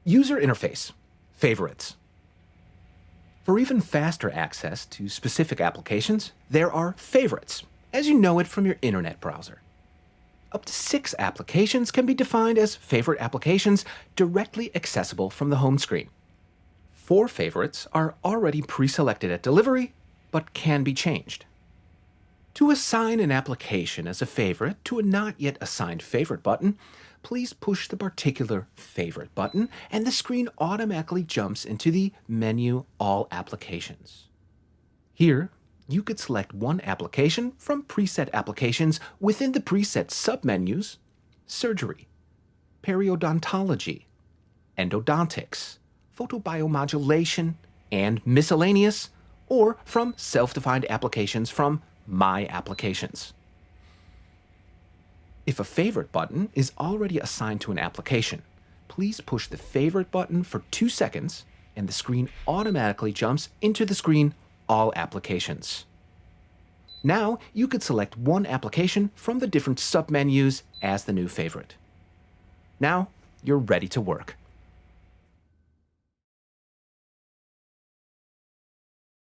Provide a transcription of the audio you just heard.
User interface, favorites. For even faster access to specific applications, there are favorites, as you know it from your internet browser. Up to 6 applications can be defined as favorite applications directly accessible from the home screen. 4 favorites are already pre-selected at delivery, but can be changed. To assign an application as a favorite to a not yet assigned favorite button, please push the particular favorite button and the screen automatically jumps into the menu All Applications. Here, you could select one application from preset applications within the preset submenus: surgery, periodontology, endodontics, photobiomodulation, and miscellaneous, or from self-defined applications from My Applications. If a favorite button is already assigned to an application, please push the favorite button for 2 seconds and the screen automatically jumps into the screen All Applications. Now you could select one application from the different submenus as the new favorite. Now you're ready to work.